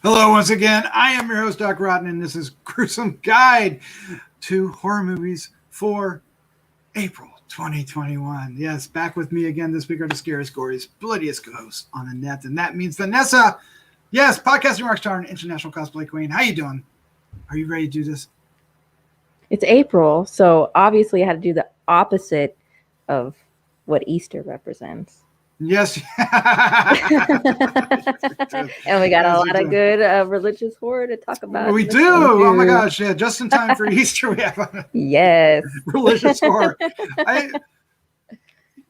Hello, once again. I am your host, Doc Rotten, and this is Gruesome Guide to Horror Movies for April 2021. Yes, back with me again this week are the scariest, goriest, bloodiest ghosts on the net, and that means Vanessa. Yes, podcasting rockstar and international cosplay queen. How you doing? Are you ready to do this? It's April, so obviously I had to do the opposite of what Easter represents. Yes. And we got a lot of good religious horror to talk about. We do. Oh my gosh. Yeah, just in time for Easter we have yes. religious horror.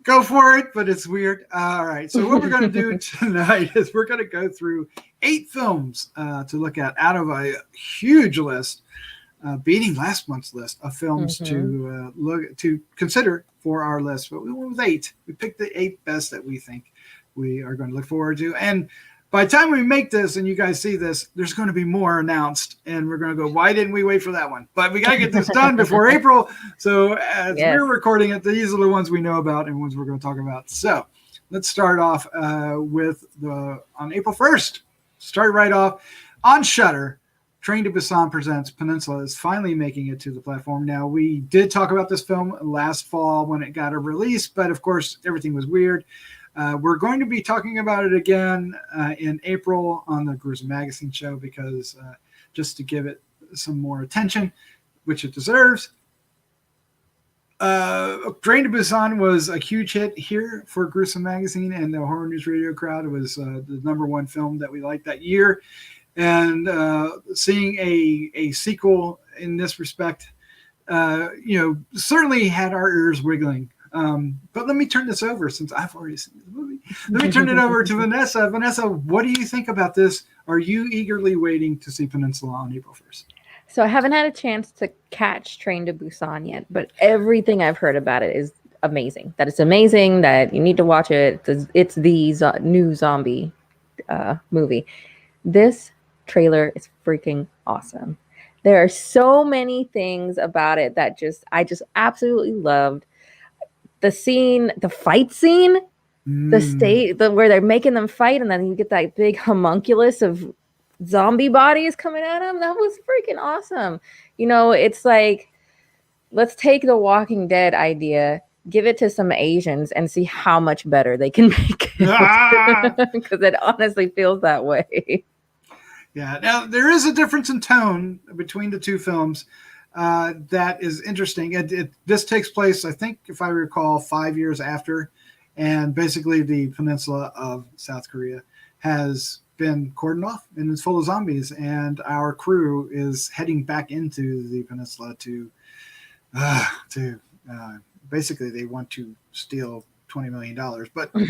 Go for it, but it's weird. All right. So what we're going to do tonight is we're going to go through 8 films to look at out of a huge list, beating last month's list of films to consider for our list. But we went with 8. We picked the 8 best that we think we are going to look forward to. And by the time we make this and you guys see this, there's going to be more announced. And we're going to go, why didn't we wait for that one? But we got to get this done before April. So as we're recording it, these are the ones we know about and ones we're going to talk about. So let's start off with on April 1st. Start right off on Shudder. Train to Busan presents Peninsula is finally making it to the platform. Now, we did talk about this film last fall when it got a release, but of course, everything was weird. We're going to be talking about it again in April on the Gruesome Magazine show because just to give it some more attention, which it deserves. Train to Busan was a huge hit here for Gruesome Magazine and the Horror News Radio crowd. It was the #1 film that we liked that year. And seeing a sequel in this respect, certainly had our ears wiggling. But let me turn this over since I've already seen the movie. Let me turn it over to Vanessa. Vanessa, what do you think about this? Are you eagerly waiting to see Peninsula on April 1st? So I haven't had a chance to catch Train to Busan yet, but everything I've heard about it is amazing. That it's amazing, that you need to watch it. It's the new zombie movie. This trailer is freaking awesome. There are so many things about it that I just absolutely loved. The scene, the fight scene, where they're making them fight, and then you get that big homunculus of zombie bodies coming at them. That was freaking awesome. It's like, let's take the Walking Dead idea, give it to some Asians, and see how much better they can make it. Because it honestly feels that way. Yeah. Now, there is a difference in tone between the two films that is interesting. This takes place, I think, if I recall, 5 years after. And basically, the peninsula of South Korea has been cordoned off and it's full of zombies. And our crew is heading back into the peninsula to basically, they want to steal $20 million, but that's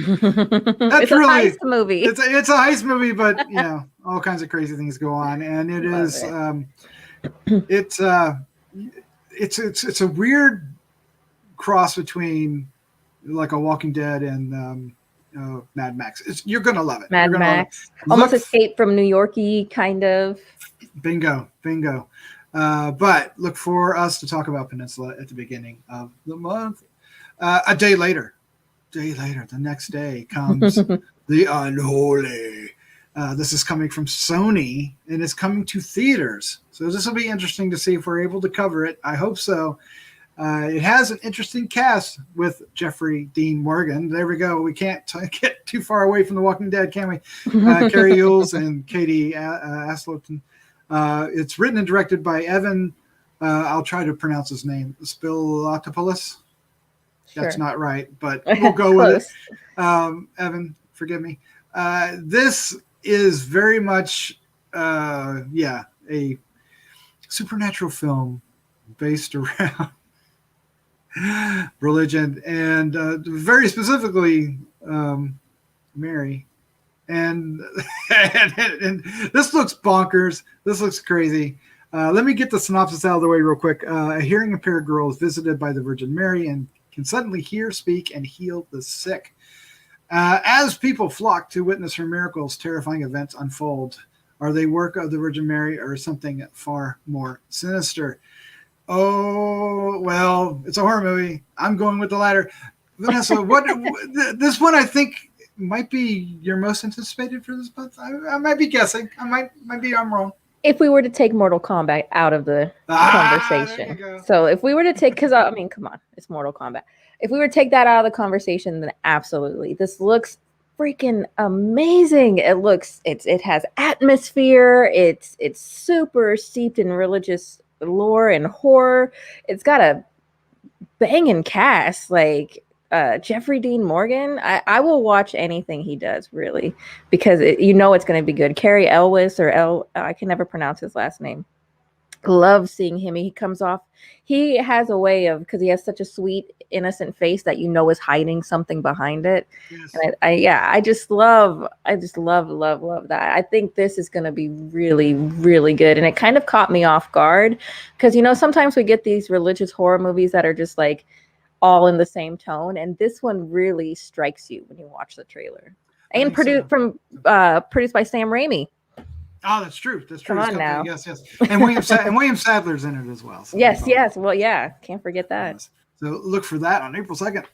it's really a heist movie. It's a heist movie, but all kinds of crazy things go on, and it's a weird cross between like a Walking Dead and Mad Max. You're gonna love it. Mad Max, almost Escape from New York-y kind of. Bingo. But look for us to talk about Peninsula at the beginning of the month. A day later, the next day comes The Unholy. This is coming from Sony, and it's coming to theaters. So this will be interesting to see if we're able to cover it. I hope so. It has an interesting cast with Jeffrey Dean Morgan. There we go. We can't get too far away from The Walking Dead, can we? Carrie Ewells and Katie Aslowton. It's written and directed by Evan. I'll try to pronounce his name. Spilatopoulos. Sure. That's not right, but we'll go with it. Evan, forgive me. This is very much, a supernatural film based around religion and very specifically Mary. And this looks bonkers. This looks crazy. Let me get the synopsis out of the way real quick. A hearing-impaired girl is visited by the Virgin Mary and can suddenly hear, speak, and heal the sick. As people flock to witness her miracles, terrifying events unfold. Are they work of the Virgin Mary or something far more sinister? Oh, well, it's a horror movie. I'm going with the latter. Vanessa, this one I think might be your most anticipated for this month. I might be guessing. I'm wrong. If we were to take Mortal Kombat out of the conversation, so if we were to take, because I mean, come on, it's Mortal Kombat. If we were to take that out of the conversation, then absolutely, this looks freaking amazing. It has atmosphere. It's super steeped in religious lore and horror. It's got a banging cast, like Jeffrey Dean Morgan. I will watch anything he does, really, because it's going to be good. Carrie Elwes, I can never pronounce his last name. Love seeing him. He has a way of, because he has such a sweet, innocent face that is hiding something behind it. Yes. And I just love that. I think this is going to be really, really good. And it kind of caught me off guard because, sometimes we get these religious horror movies that are just like all in the same tone. And this one really strikes you when you watch the trailer. And produced by Sam Raimi. Oh, that's true. That's true. Come on now. Yes. And William Sadler's in it as well. So yes. Well, yeah. Can't forget that. Yes. So look for that on April 2nd.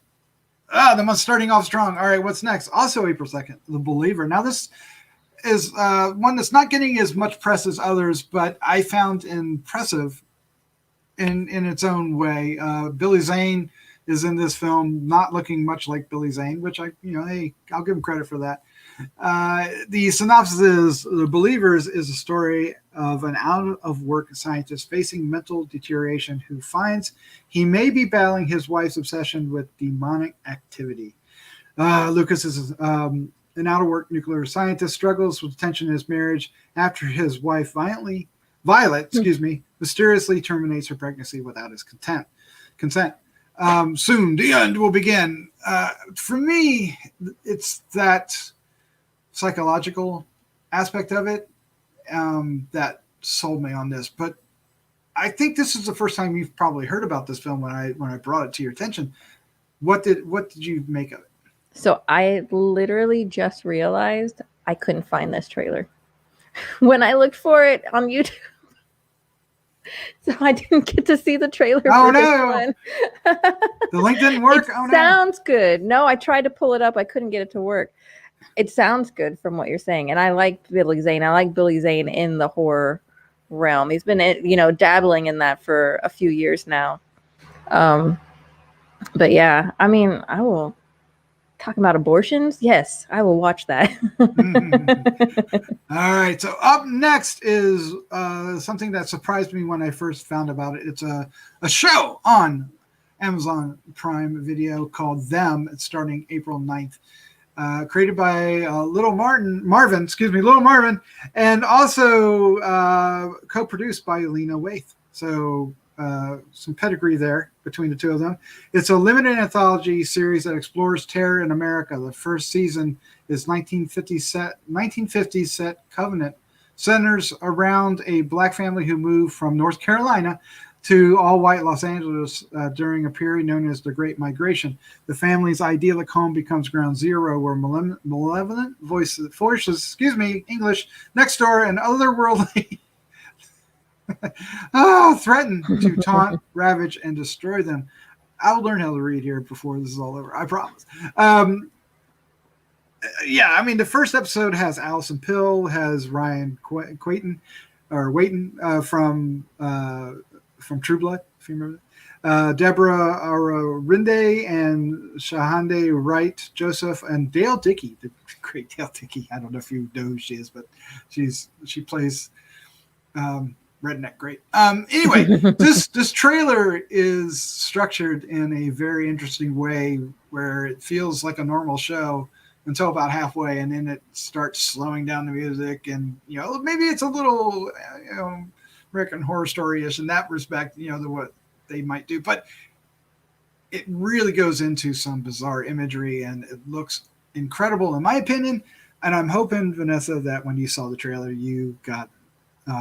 The month starting off strong. All right, what's next? Also April 2nd, The Believer. Now, this is one that's not getting as much press as others, but I found impressive in its own way. Billy Zane is in this film, not looking much like Billy Zane, which I'll give him credit for that. The synopsis is The Believers is a story of an out-of-work scientist facing mental deterioration who finds he may be battling his wife's obsession with demonic activity. Lucas is an out-of-work nuclear scientist, struggles with tension in his marriage after his wife Violet, mysteriously terminates her pregnancy without his consent. Soon, the end will begin. For me, it's that psychological aspect of it that sold me on this. But I think this is the first time you've probably heard about this film when I brought it to your attention. What did you make of it? So I literally just realized I couldn't find this trailer when I looked for it on YouTube. So I didn't get to see the trailer for this one. The link didn't work? Sounds good. No, I tried to pull it up. I couldn't get it to work. It sounds good from what you're saying. And I like Billy Zane. I like Billy Zane in the horror realm. He's been, dabbling in that for a few years now. But yeah, I mean, I will talk about abortions. Yes, I will watch that. All right. So up next is something that surprised me when I first found about it. It's a show on Amazon Prime Video called Them. It's starting April 9th. Created by Little Marvin, and also co-produced by Lena Waithe. So some pedigree there between the two of them. It's a limited anthology series that explores terror in America. The first season is 1950s set Covenant, centers around a black family who moved from North Carolina to all-white Los Angeles during a period known as the Great Migration. The family's idyllic home becomes ground zero where malevolent forces, English, next door and otherworldly threaten to taunt, ravage, and destroy them. I'll learn how to read here before this is all over, I promise. The first episode has Allison Pill, has Ryan Waiton from True Blood, if you remember that. Deborah Arinde and Shahande Wright Joseph and Dale Dickey, the great Dale Dickey. I don't know if you know who she is, but she plays redneck great. Anyway, this trailer is structured in a very interesting way where it feels like a normal show until about halfway, and then it starts slowing down the music, and maybe it's a little American Horror Story-ish in that respect, what they might do, but it really goes into some bizarre imagery, and it looks incredible in my opinion. And I'm hoping, Vanessa, that when you saw the trailer, you got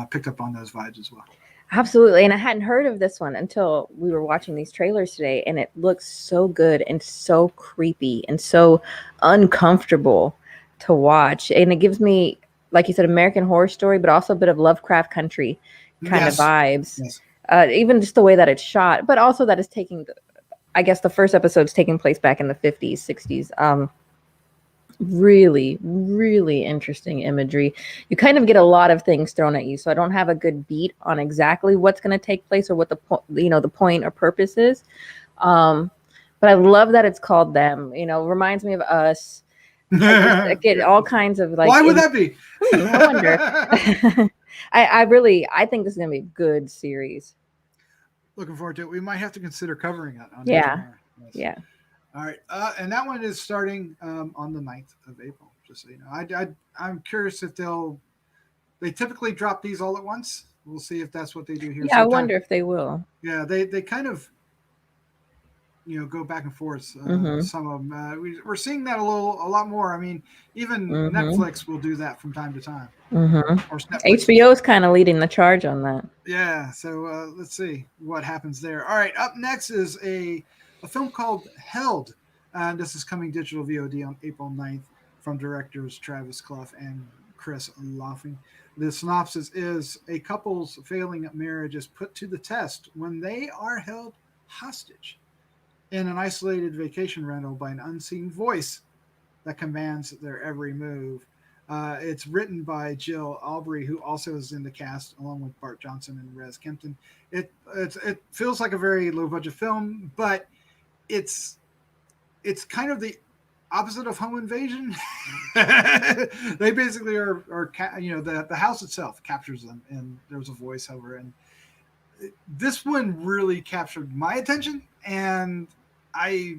picked up on those vibes as well. Absolutely. And I hadn't heard of this one until we were watching these trailers today, and it looks so good and so creepy and so uncomfortable to watch. And it gives me, like you said, American Horror Story, but also a bit of Lovecraft Country kind of vibes. Yes. Even just the way that it's shot, but also that it's taking, I guess the first episode's taking place back in the 50s, 60s. really, really interesting imagery. You kind of get a lot of things thrown at you, so I don't have a good beat on exactly what's going to take place or what the point or purpose is. But I love that it's called Them. Reminds me of Us. I get all kinds of like. Why would that be? I wonder. I think this is gonna be a good series. Looking forward to it. We might have to consider covering it on Yeah. HMR. Yes. Yeah. All right, and that one is starting on the 9th of April. Just so you know, I'm curious if they typically drop these all at once. We'll see if that's what they do here. Yeah, I wonder if they will. Yeah, they kind of go back and forth. Some of them we're seeing that a lot more. I mean, even Netflix will do that from time to time. Of course, HBO is kind of leading the charge on that. Yeah, so let's see what happens there. All right, up next is a film called Held. And this is coming digital VOD on April 9th from directors Travis Clough and Chris Laufing. The synopsis is a couple's failing marriage is put to the test when they are held hostage in an isolated vacation rental by an unseen voice that commands their every move. It's written by Jill Albury, who also is in the cast along with Bart Johnson and Rez Kempton. It feels like a very low budget film, but it's kind of the opposite of home invasion. They basically are the house itself captures them, and there's a voiceover, and this one really captured my attention, and I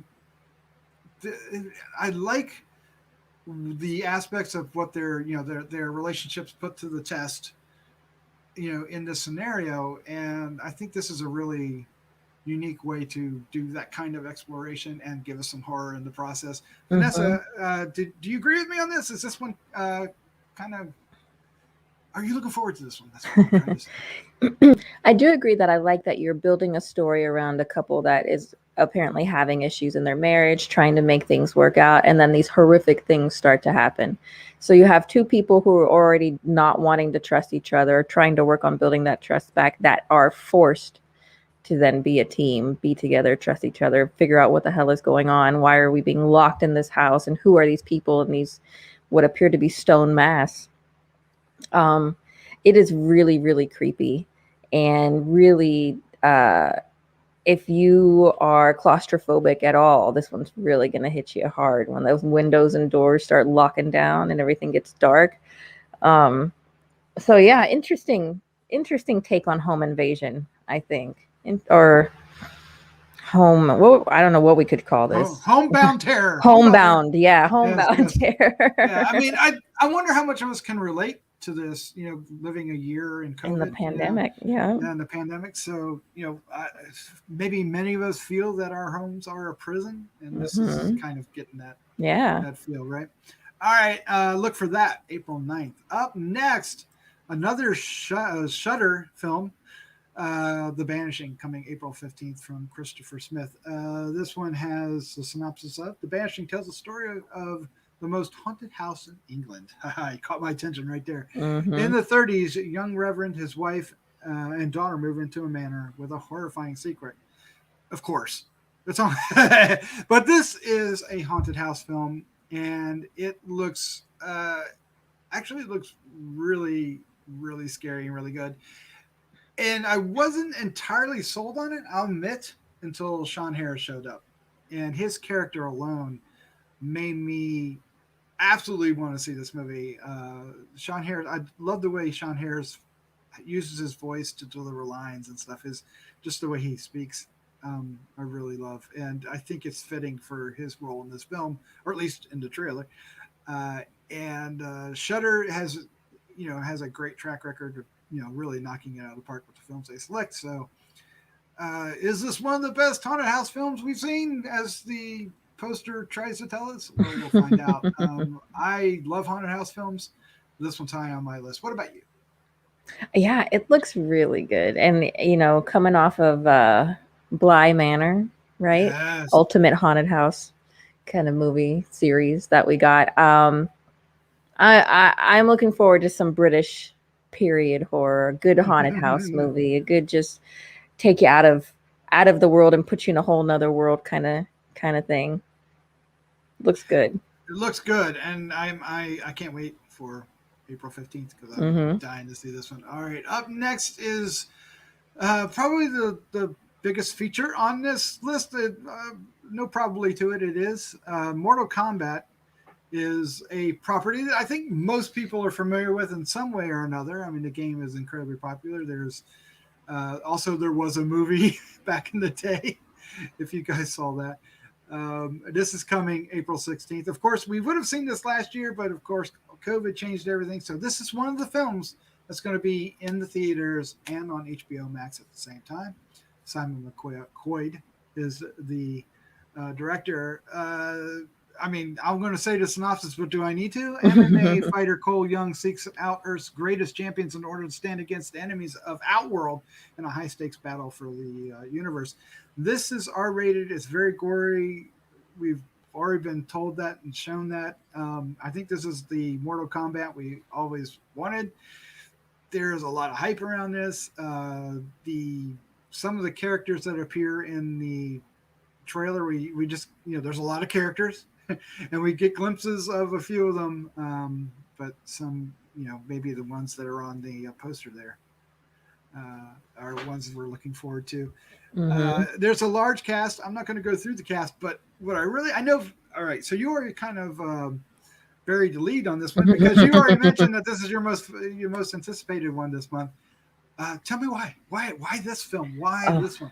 like the aspects of what their relationships put to the test, in this scenario, and I think this is a really unique way to do that kind of exploration and give us some horror in the process. Vanessa, do you agree with me on this? Is this one kind of? Are you looking forward to this one? That's what I'm trying to say. I do agree that I like that you're building a story around a couple that is apparently having issues in their marriage, trying to make things work out, and then these horrific things start to happen. So you have two people who are already not wanting to trust each other, trying to work on building that trust back, that are forced to then be a team, be together, trust each other, figure out what the hell is going on. Why are we being locked in this house? And who are these people in these what appear to be stone mass? It is really, really creepy, and really, if you are claustrophobic at all, this one's really going to hit you hard when those windows and doors start locking down and everything gets dark. So yeah, interesting take on home invasion, I think. Or home, well, I don't know what we could call this. Homebound terror. Homebound, yeah, homebound terror. Yeah, I mean, I wonder how much of us can relate to this, living a year in COVID. In the pandemic, yeah, in the pandemic. So, maybe many of us feel that our homes are a prison, and this is kind of getting that feel, right? All right, look for that, April 9th. Up next, another Shudder film, The Banishing, coming April 15th from Christopher Smith. This one has a synopsis of: The Banishing tells the story of the most haunted house in England. He caught my attention right there. In the 30s, young Reverend, his wife, and daughter move into a manor with a horrifying secret. Of course. It's on. But this is a haunted house film, and it looks really, really scary and really good. And I wasn't entirely sold on it, I'll admit, until Sean Harris showed up. And his character alone made me absolutely want to see this movie. Sean Harris, I love the way Sean Harris uses his voice to deliver lines and stuff. Just the way he speaks, I really love, and I think it's fitting for his role in this film, or at least in the trailer. And Shudder has a great track record of really knocking it out of the park with the films they select. So, is this one of the best haunted house films we've seen, as the poster tries to tell us? Well, we'll find out. I love haunted house films. This one's high on my list. What about you? Yeah, it looks really good. And, coming off of Bly Manor, right? Yes. Ultimate haunted house kind of movie series that we got. I'm looking forward to some British period horror, a good haunted house movie, a good just take you out of the world and put you in a whole nother world kind of thing. Looks good. It looks good, and I can't wait for April 15th because I'm Mm-hmm. dying to see this one. All right, up next is probably the biggest feature on this list. No probably to it. It is Mortal Kombat is a property that I think most people are familiar with in some way or another. I mean, the game is incredibly popular. There's also there was a movie back in the day, if you guys saw that. This is coming April 16th. Of course, we would have seen this last year, but of course, COVID changed everything. So this is one of the films that's going to be in the theaters and on HBO Max at the same time. Simon McQuoid is the director. I mean, I'm going to say the synopsis, but do I need to? MMA fighter Cole Young seeks out Earth's greatest champions in order to stand against the enemies of Outworld in a high stakes battle for the universe. This is R-rated. It's very gory. We've already been told that and shown that. I think this is the Mortal Kombat we always wanted. There's a lot of hype around this. Some of the characters that appear in the trailer, we just, there's a lot of characters and we get glimpses of a few of them, but some, maybe the ones that are on the poster there are ones that we're looking forward to. There's a large cast. I'm not going to go through the cast, but what I know. All right, so you already kind of buried the lead on this one because you already mentioned that this is your most anticipated one this month. Tell me why this film? Why this one?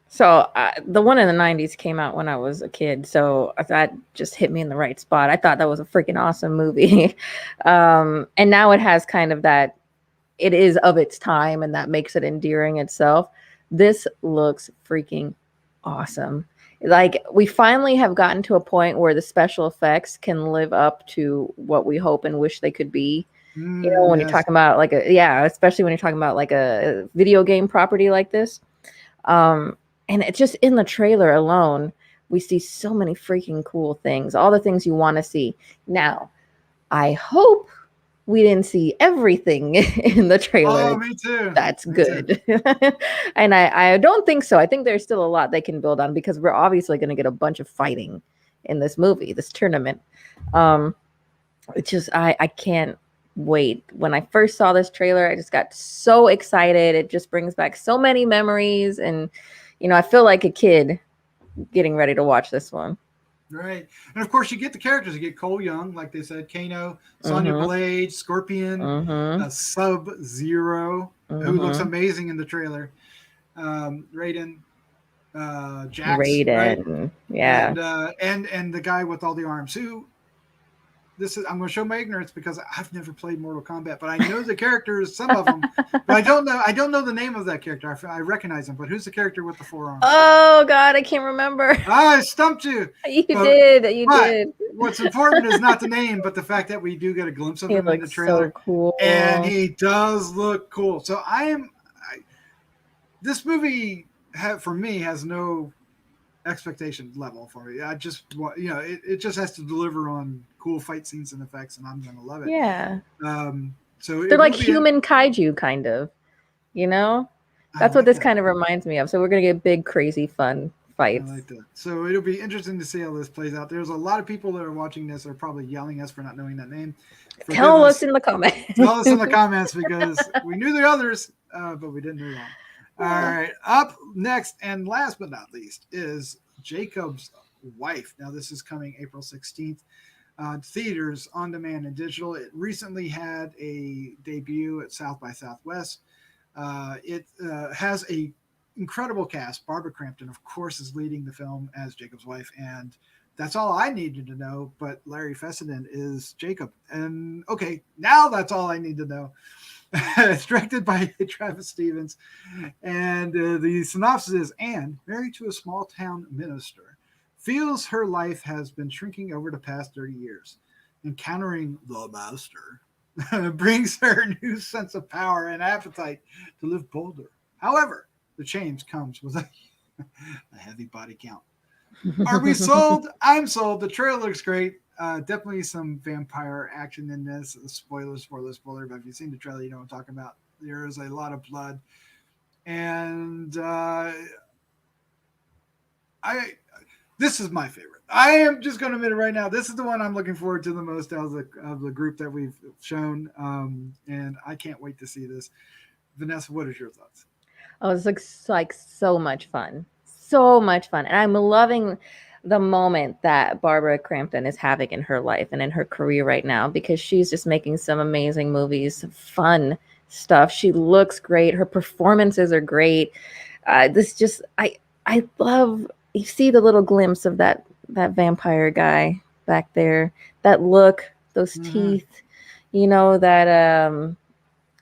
So the one in the 90s came out when I was a kid, so that just hit me in the right spot. I thought that was a freaking awesome movie. And now it has kind of that, it is of its time, and that makes it endearing itself. This looks freaking awesome. Like, we finally have gotten to a point where the special effects can live up to what we hope and wish they could be. When you're talking about especially when you're talking about like a video game property like this. And it's just in the trailer alone, we see so many freaking cool things, all the things you want to see. Now, I hope we didn't see everything in the trailer. Oh, me too. That's good. And I don't think so. I think there's still a lot they can build on because we're obviously going to get a bunch of fighting in this movie, this tournament. It's just, I can't wait. When I first saw this trailer, I just got so excited. It just brings back so many memories. And, I feel like a kid getting ready to watch this one. Right. And of course, you get the characters. You get Cole Young, like they said, Kano, Sonya Blade, Scorpion, Sub-Zero, who looks amazing in the trailer, Raiden, Jax, Raiden, right? Yeah. And the guy with all the arms, who I'm going to show my ignorance because I've never played Mortal Kombat, but I know the characters, some of them, but I don't know the name of that character. I recognize him, but who's the character with the forearms? Oh God, I can't remember. I stumped you. You did. What's important is not the name, but the fact that we do get a glimpse of him in the trailer. So cool. And he does look cool. So this movie for me has no expectation level for me. I just want, it just has to deliver on cool fight scenes and effects, and I'm gonna love it. Yeah. So they're like human kaiju, kind of. That's what this kind of reminds me of. So we're gonna get big, crazy, fun fights. I like that. So it'll be interesting to see how this plays out. There's a lot of people that are watching this are probably yelling us for not knowing that name. Tell us in the comments. Tell us in the comments because we knew the others, but we didn't know them. All right. Up next and last but not least is Jacob's Wife. Now, this is coming April 16th. Theaters, on demand, and digital. It recently had a debut at South by Southwest. It has a incredible cast. Barbara Crampton, of course, is leading the film as Jacob's wife, and that's all I needed to know. But Larry Fessenden is Jacob, and okay, now that's all I need to know. It's directed by Travis Stevens, and the synopsis is: Anne, married to a small town minister, feels her life has been shrinking over the past 30 years. Encountering the master brings her a new sense of power and appetite to live bolder. However, the change comes with a heavy body count. Are we sold? I'm sold. The trailer looks great. Definitely some vampire action in this. Spoiler. But if you've seen the trailer, you know what I'm talking about. There is a lot of blood. And This is my favorite. I am just going to admit it right now. This is the one I'm looking forward to the most out of the group that we've shown, and I can't wait to see this. Vanessa, what is your thoughts? Oh, it's like so much fun. So much fun. And I'm loving the moment that Barbara Crampton is having in her life and in her career right now, because she's just making some amazing movies, fun stuff. She looks great. Her performances are great. I love, you see the little glimpse of that vampire guy back there, that look, those teeth, that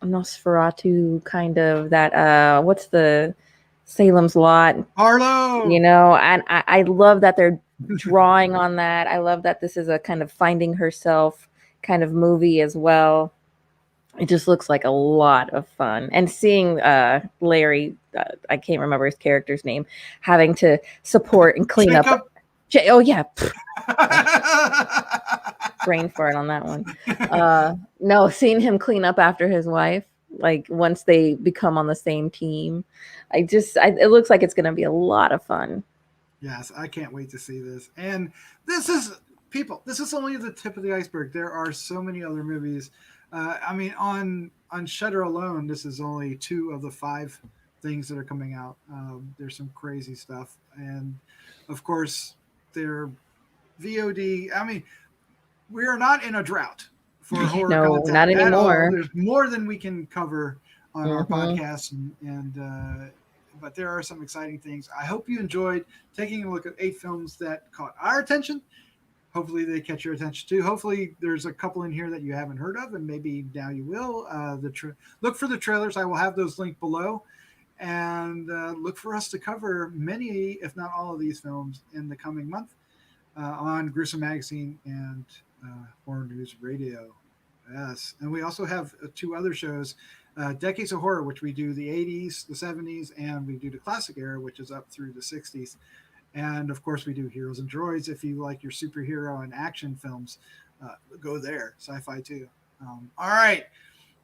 Nosferatu kind of, that what's the Salem's Lot, Harlow, and I love that they're drawing on that. I love that this is a kind of finding herself kind of movie as well. It just looks like a lot of fun. And seeing Larry, I can't remember his character's name, having to support and clean Jacob. up. Oh, yeah. Brain fart on that one. No, seeing him clean up after his wife, like once they become on the same team. It looks like it's going to be a lot of fun. Yes, I can't wait to see this. And this is only the tip of the iceberg. There are so many other movies. On Shudder alone, this is only 2 of the 5 things that are coming out. There's some crazy stuff, and of course, they're VOD. We are not in a drought for horror content. Not anymore. There's more than we can cover on our podcast, but there are some exciting things. I hope you enjoyed taking a look at 8 films that caught our attention. Hopefully they catch your attention too. Hopefully there's a couple in here that you haven't heard of, and maybe now you will. Look for the trailers. I will have those linked below. And look for us to cover many, if not all of these films in the coming month on Gruesome Magazine and Horror News Radio. Yes. And we also have 2 other shows, Decades of Horror, which we do the 80s, the 70s, and we do the classic era, which is up through the 60s. And of course, we do Heroes and Droids. If you like your superhero and action films, go there. Sci-fi too. All right.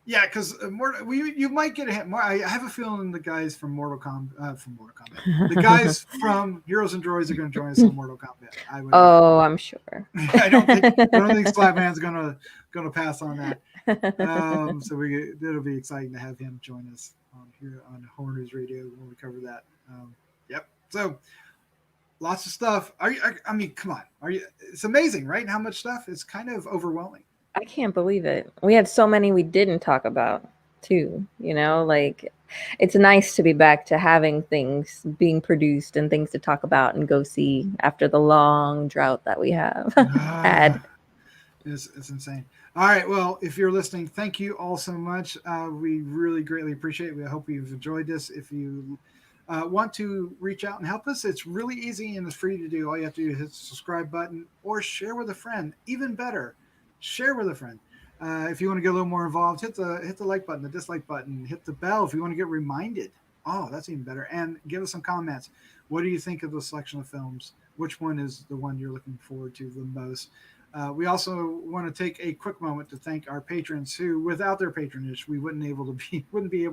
Yeah, because you might get a hint. I have a feeling the guys from Mortal Kombat, the guys from Heroes and Droids are going to join us on Mortal Kombat. I'm sure. I don't think Slapman's going to pass on that. So it'll be exciting to have him join us here on Horror News Radio when we cover that. Yep. So. Lots of stuff. Come on. It's amazing, right? How much stuff? It's kind of overwhelming. I can't believe it. We had so many we didn't talk about too, it's nice to be back to having things being produced and things to talk about and go see after the long drought that we have had. It's insane. All right. Well, if you're listening, thank you all so much. We really greatly appreciate it. We hope you've enjoyed this. If you want to reach out and help us, it's really easy and it's free to do. All you have to do is hit the subscribe button or share with a friend. Even better, share with a friend. If you want to get a little more involved, hit the like button, the dislike button, hit the bell if you want to get reminded. Oh, that's even better. And give us some comments. What do you think of the selection of films? Which one is the one you're looking forward to the most? We also want to take a quick moment to thank our patrons who, without their patronage, we wouldn't be able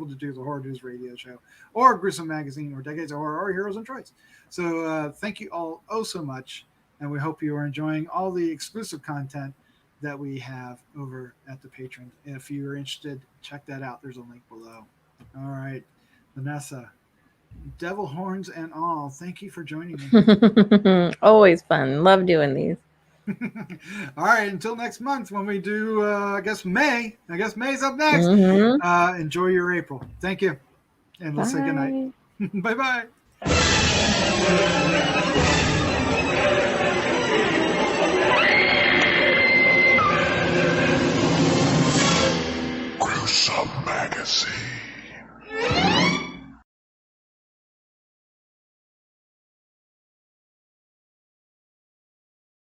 to do the Horror News Radio Show or Gruesome Magazine or Decades of Horror or Heroes and Droids. So thank you all so much, and we hope you are enjoying all the exclusive content that we have over at the Patreon. If you're interested, check that out. There's a link below. All right, Vanessa, devil horns and all, thank you for joining me. Always fun. Love doing these. All right, until next month when we do May. I guess May's up next. Enjoy your April. Thank you, and let's say good night. Bye.